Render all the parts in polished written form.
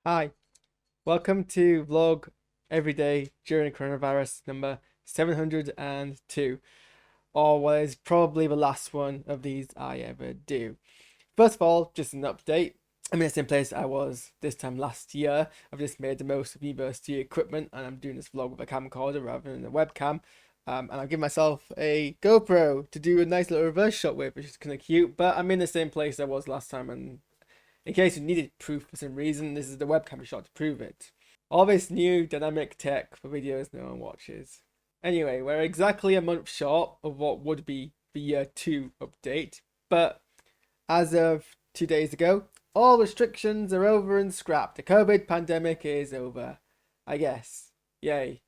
Hi, welcome to vlog every day during coronavirus number 702, or what is probably the last one of these I ever do. First of all, just an update. I'm in the same place I was this time last year. I've just made the most of university equipment and I'm doing this vlog with a camcorder rather than a webcam. And I've given myself a GoPro to do a nice little reverse shot with, which is kind of cute. But I'm in the same place I was last time, and in case you needed proof for some reason, this is the webcam shot to prove it. All this new dynamic tech for videos no one watches. Anyway, we're exactly a month short of what would be the year 2 update, but as of 2 days ago, all restrictions are over and scrapped. The COVID pandemic is over, I guess. Yay.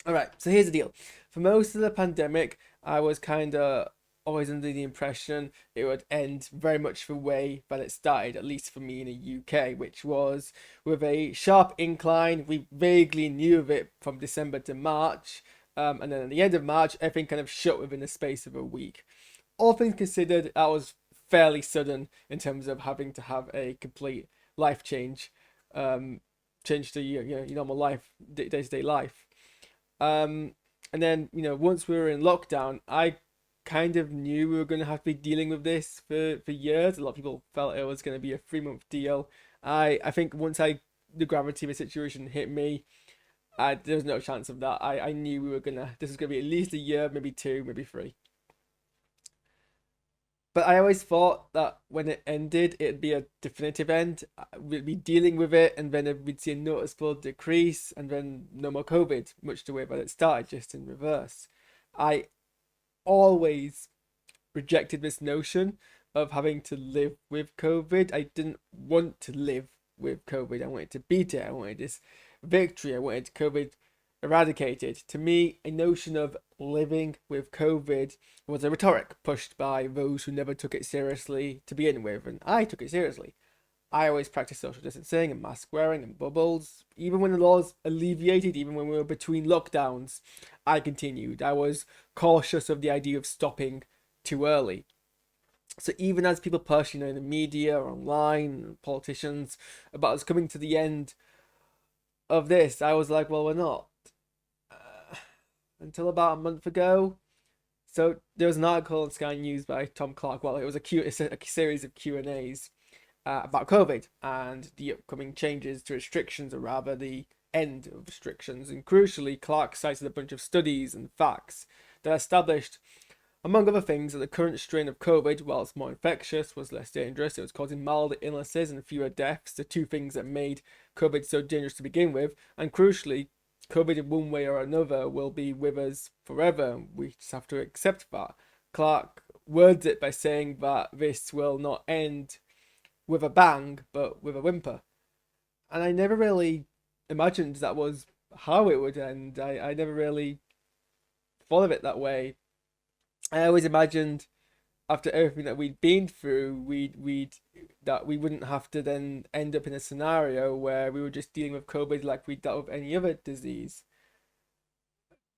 Alright, so here's the deal. For most of the pandemic, I was kind of always under the impression it would end very much the way that it started, at least for me in the UK, which was with a sharp incline. We vaguely knew of it from December to March, and then at the end of March, everything kind of shut within the space of a week. All things considered, that was fairly sudden in terms of having to have a complete life change, change to your normal life, day to day life. Um, and then, once we were in lockdown, I kind of knew we were going to have to be dealing with this for years. A lot of people felt it was going to be a 3 month deal. I think once the gravity of the situation hit me, there was no chance of that. I knew this was gonna be at least a year, maybe two, maybe three. But I always thought that when it ended, it'd be a definitive end. We'd be dealing with it, and then we'd see a noticeable decrease, and then no more COVID, much the way that it started, just in reverse. I always rejected this notion of having to live with COVID. I didn't want to live with COVID. I wanted to beat it. I wanted this victory. I wanted COVID eradicated. To me, a notion of living with COVID was a rhetoric pushed by those who never took it seriously to begin with, and I took it seriously. I always practiced social distancing and mask wearing and bubbles. Even when the laws alleviated, even when we were between lockdowns, I continued. I was cautious of the idea of stopping too early. So even as people push, in the media or online, politicians, about us coming to the end of this, I was like, well, we're not. Uh, until about a month ago. So there was an article on Sky News by Tom Clark. Well, it was a series of Q&As about COVID and the upcoming changes to restrictions, or rather the end of restrictions. And crucially, Clark cited a bunch of studies and facts that established, among other things, that the current strain of COVID, whilst more infectious, was less dangerous. It was causing milder illnesses and fewer deaths, the two things that made COVID so dangerous to begin with. And crucially, COVID in one way or another will be with us forever. We just have to accept that. Clark words it by saying that this will not end with a bang, but with a whimper. And I never really imagined that was how it would end. I never really thought of it that way. I always imagined after everything that we'd been through, we'd that we wouldn't have to then end up in a scenario where we were just dealing with COVID like we dealt with any other disease.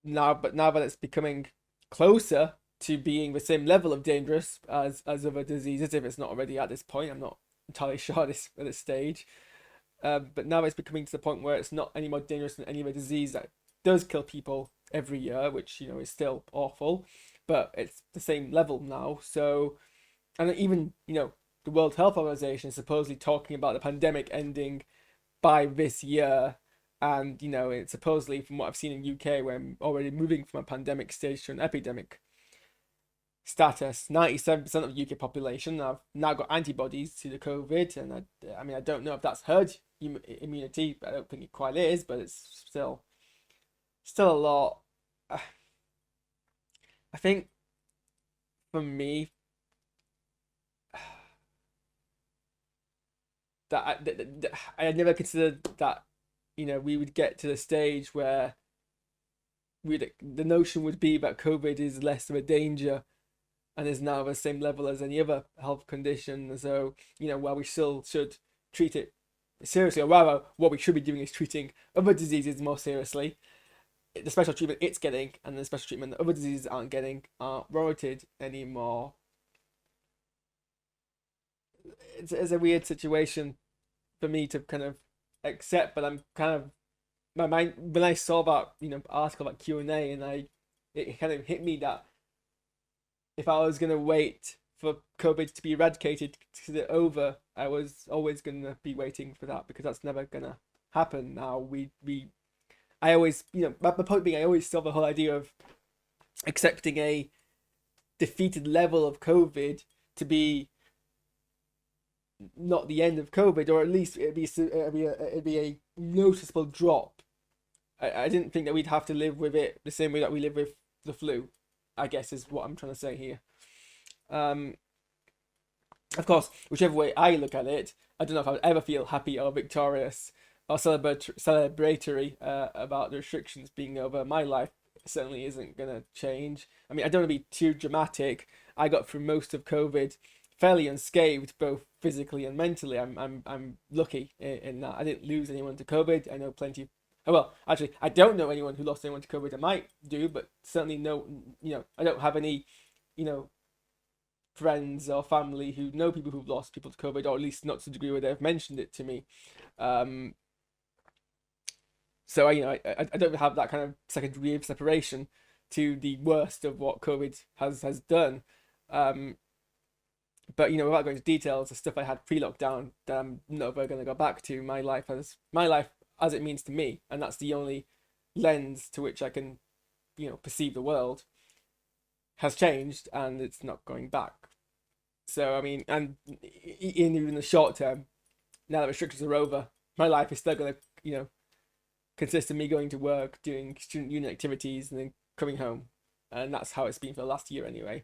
Now that it's becoming closer to being the same level of dangerous as other diseases, if it's not already at this point, I'm not entirely sure at this stage. But now it's becoming to the point where it's not any more dangerous than any other disease that does kill people every year, which is still awful, but it's the same level now. So, and even the World Health Organization is supposedly talking about the pandemic ending by this year, and it's supposedly, from what I've seen in UK, we're already moving from a pandemic stage to an epidemic status. 97% of the UK population have now got antibodies to the COVID, and I mean, I don't know if that's herd immunity. I don't think it quite is, but it's still a lot. I think for me, that I had never considered that we would get to the stage where the notion would be that COVID is less of a danger and is now the same level as any other health condition. So, while we still should treat it seriously, or rather, what we should be doing is treating other diseases more seriously. The special treatment it's getting and the special treatment that other diseases aren't getting aren't warranted anymore. it's a weird situation for me to kind of accept, but I'm kind of my mind when I saw that article about Q&A, and it kind of hit me that if I was gonna wait for COVID to be eradicated to get over, I was always gonna be waiting for that because that's never gonna happen. Now I always my point being I always saw the whole idea of accepting a defeated level of COVID to be not the end of COVID, or at least it'd be a noticeable drop. I didn't think that we'd have to live with it the same way that we live with the flu, I guess is what I'm trying to say here. Um, of course, whichever way I look at it, I don't know if I would ever feel happy or victorious or celebratory about the restrictions being over. My life certainly isn't gonna change. I mean, I don't want to be too dramatic. I got through most of COVID fairly unscathed, both physically and mentally. I'm lucky in that I didn't lose anyone to COVID. I know plenty. Oh, well, actually, I don't know anyone who lost anyone to COVID. I might do, but certainly no. I don't have any, you know, friends or family who know people who've lost people to COVID, or at least not to the degree where they've mentioned it to me. Um, so I don't have that kind of second degree of separation to the worst of what COVID has done. Um, but without going into details, the stuff I had pre-lockdown that I'm never going to go back to. My life as it means to me, and that's the only lens to which I can perceive the world, has changed, and it's not going back. So I mean, and in even the short term, now that restrictions are over, my life is still going to consist of me going to work, doing student union activities, and then coming home, and that's how it's been for the last year anyway.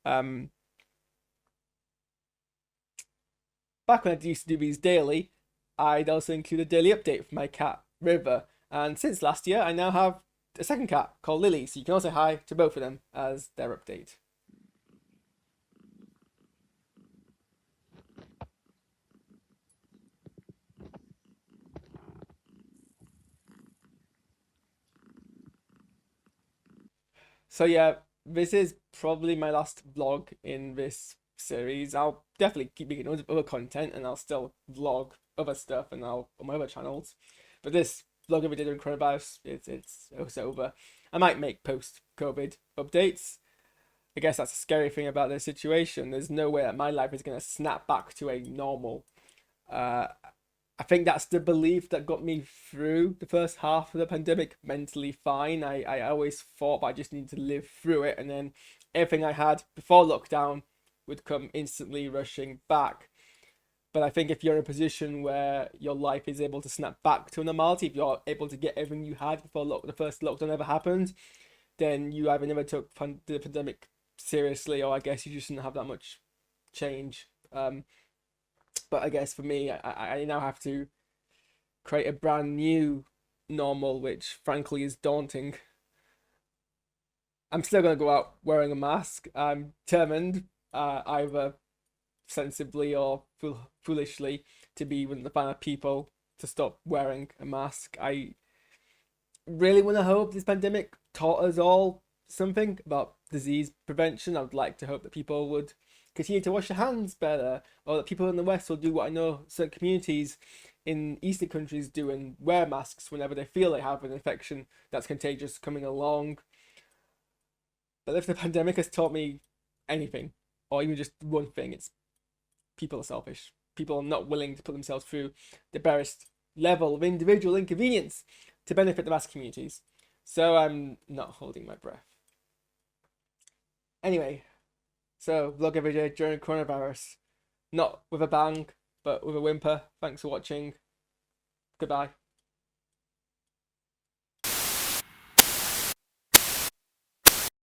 Um, Back when I used to do these daily, I'd also include a daily update for my cat River, and since last year, I now have a second cat called Lily, so you can also say hi to both of them as their update. So yeah, this is probably my last vlog in this series. I'll definitely keep making other content, and I'll still vlog other stuff and I'll on my other channels. But this vlog of a day during coronavirus, it's over. I might make post COVID updates. I guess that's a scary thing about this situation. There's no way that my life is gonna snap back to a normal. Uh, I think that's the belief that got me through the first half of the pandemic mentally fine. I always thought I just needed to live through it, and then everything I had before lockdown would come instantly rushing back. But I think if you're in a position where your life is able to snap back to normality, if you're able to get everything you had before the first lockdown ever happened, then you either never took the pandemic seriously, or I guess you just didn't have that much change. But I guess for me, I now have to create a brand new normal, which frankly is daunting. I'm still going to go out wearing a mask. I'm determined, either sensibly or foolishly, to be one of the final people to stop wearing a mask. I really want to hope this pandemic taught us all something about disease prevention. I would like to hope that people would continue to wash their hands better, or that people in the West will do what I know certain communities in Eastern countries do and wear masks whenever they feel they have an infection that's contagious coming along. But if the pandemic has taught me anything, or even just one thing, it's people are selfish. People are not willing to put themselves through the barest level of individual inconvenience to benefit the mass communities. So I'm not holding my breath. Anyway, so vlog every day during coronavirus. Not with a bang, but with a whimper. Thanks for watching. Goodbye.